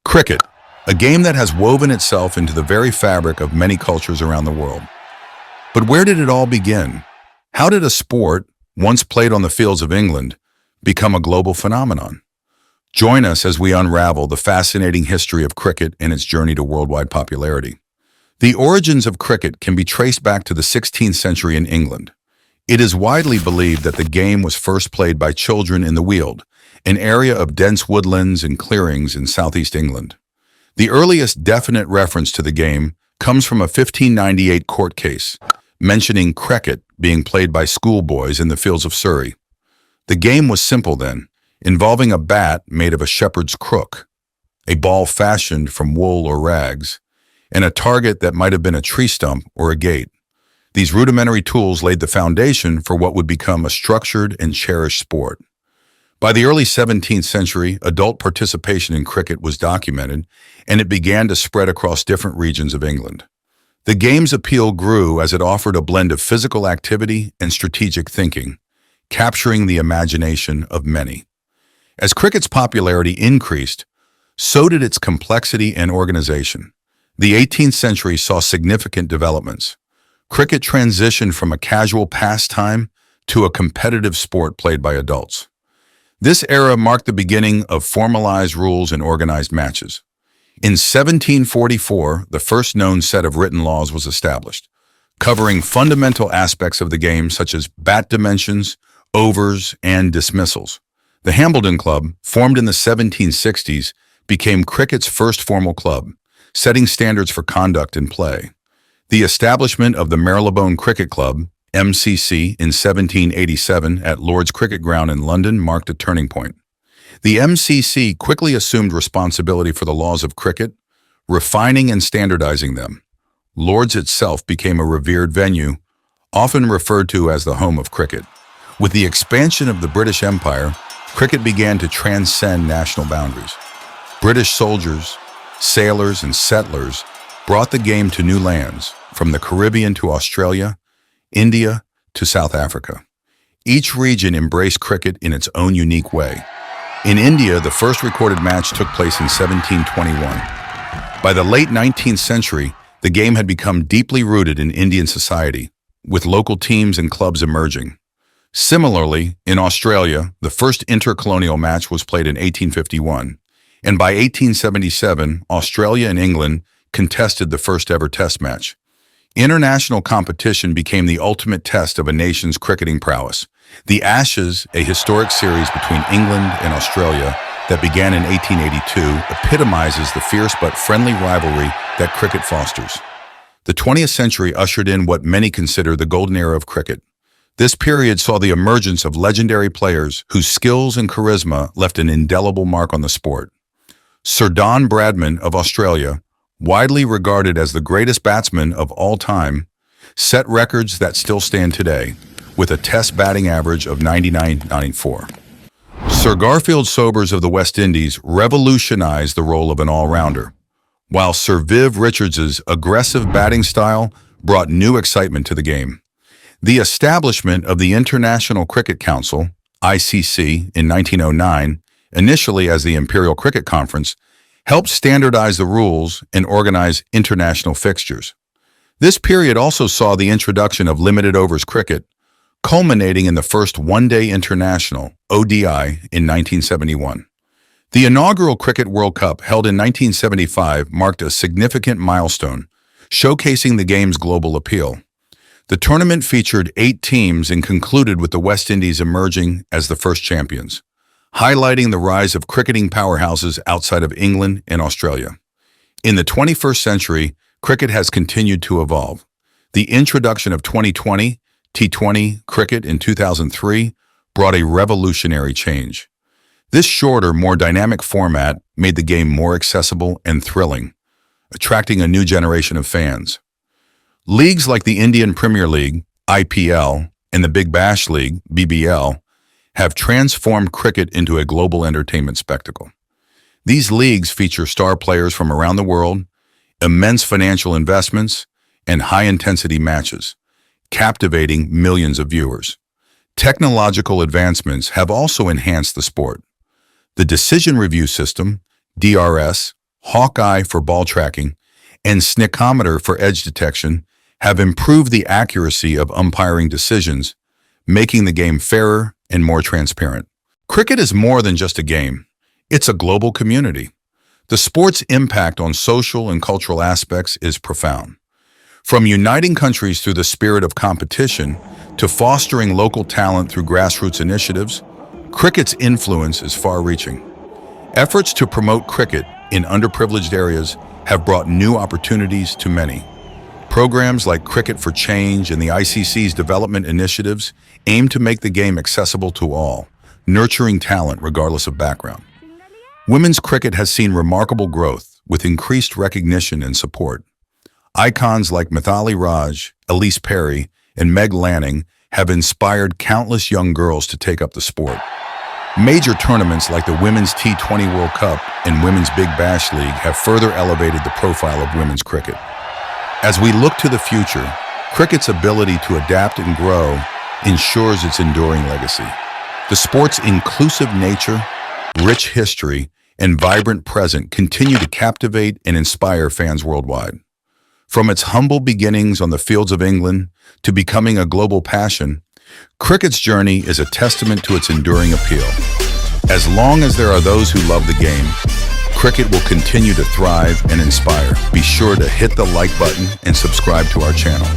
Cricket, a game that has woven itself into the very fabric of many cultures around the world. But where did it all begin? How did a sport, once played on the fields of England, become a global phenomenon? Join us as we unravel the fascinating history of cricket and its journey to worldwide popularity. The origins of cricket can be traced back to the 16th century in England. It is widely believed that the game was first played by children in the Weald, an area of dense woodlands and clearings in southeast England. The earliest definite reference to the game comes from a 1598 court case, mentioning cricket being played by schoolboys in the fields of Surrey. The game was simple then, involving a bat made of a shepherd's crook, a ball fashioned from wool or rags, and a target that might have been a tree stump or a gate. These rudimentary tools laid the foundation for what would become a structured and cherished sport. By the early 17th century, adult participation in cricket was documented, and it began to spread across different regions of England. The game's appeal grew as it offered a blend of physical activity and strategic thinking, capturing the imagination of many. As cricket's popularity increased, so did its complexity and organization. The 18th century saw significant developments. Cricket transitioned from a casual pastime to a competitive sport played by adults. This era marked the beginning of formalized rules and organized matches. In 1744, the first known set of written laws was established, covering fundamental aspects of the game such as bat dimensions, overs, and dismissals. The Hambledon Club, formed in the 1760s, became cricket's first formal club, setting standards for conduct and play. The establishment of the Marylebone Cricket Club, MCC, in 1787 at Lord's Cricket Ground in London marked a turning point. The MCC quickly assumed responsibility for the laws of cricket, refining and standardizing them. Lord's itself became a revered venue, often referred to as the home of cricket. With the expansion of the British Empire, cricket began to transcend national boundaries. British soldiers, sailors, and settlers brought the game to new lands, from the Caribbean to Australia, India to South Africa. Each region embraced cricket in its own unique way. In India, the first recorded match took place in 1721. By the late 19th century, the game had become deeply rooted in Indian society, with local teams and clubs emerging. Similarly, in Australia, the first intercolonial match was played in 1851, and by 1877, Australia and England contested the first ever test match. International competition became the ultimate test of a nation's cricketing prowess. The Ashes, a historic series between England and Australia that began in 1882, epitomizes the fierce but friendly rivalry that cricket fosters. The 20th century ushered in what many consider the golden era of cricket. This period saw the emergence of legendary players whose skills and charisma left an indelible mark on the sport. Sir Don Bradman of Australia, widely regarded as the greatest batsman of all time, set records that still stand today, with a test batting average of 99.94. Sir Garfield Sobers of the West Indies revolutionized the role of an all-rounder, while Sir Viv Richards's aggressive batting style brought new excitement to the game. The establishment of the International Cricket Council, ICC, in 1909, initially as the Imperial Cricket Conference, helped standardize the rules and organize international fixtures. This period also saw the introduction of limited overs cricket, culminating in the first one-day international, ODI, in 1971. The inaugural Cricket World Cup, held in 1975, marked a significant milestone, showcasing the game's global appeal. The tournament featured 8 teams and concluded with the West Indies emerging as the first champions, highlighting the rise of cricketing powerhouses outside of England and Australia. In the 21st century, cricket has continued to evolve. The introduction of 2020 T20 cricket in 2003 brought a revolutionary change. This shorter, more dynamic format made the game more accessible and thrilling, attracting a new generation of fans. Leagues like the Indian Premier League, IPL, and the Big Bash League, BBL, have transformed cricket into a global entertainment spectacle. These leagues feature star players from around the world, immense financial investments, and high-intensity matches, captivating millions of viewers. Technological advancements have also enhanced the sport. The decision review system, DRS, Hawkeye for ball tracking, and snickometer for edge detection have improved the accuracy of umpiring decisions, making the game fairer and more transparent. Cricket is more than just a game. It's a global community. The sport's impact on social and cultural aspects is profound. From uniting countries through the spirit of competition to fostering local talent through grassroots initiatives, cricket's influence is far-reaching. Efforts to promote cricket in underprivileged areas have brought new opportunities to many. Programs like Cricket for Change and the ICC's development initiatives aim to make the game accessible to all, nurturing talent regardless of background. Women's cricket has seen remarkable growth with increased recognition and support. Icons like Mithali Raj, Elise Perry, and Meg Lanning have inspired countless young girls to take up the sport. Major tournaments like the Women's T20 World Cup and Women's Big Bash League have further elevated the profile of women's cricket. As we look to the future, cricket's ability to adapt and grow ensures its enduring legacy. The sport's inclusive nature, rich history, and vibrant present continue to captivate and inspire fans worldwide. From its humble beginnings on the fields of England to becoming a global passion, cricket's journey is a testament to its enduring appeal. As long as there are those who love the game, cricket will continue to thrive and inspire. Be sure to hit the like button and subscribe to our channel.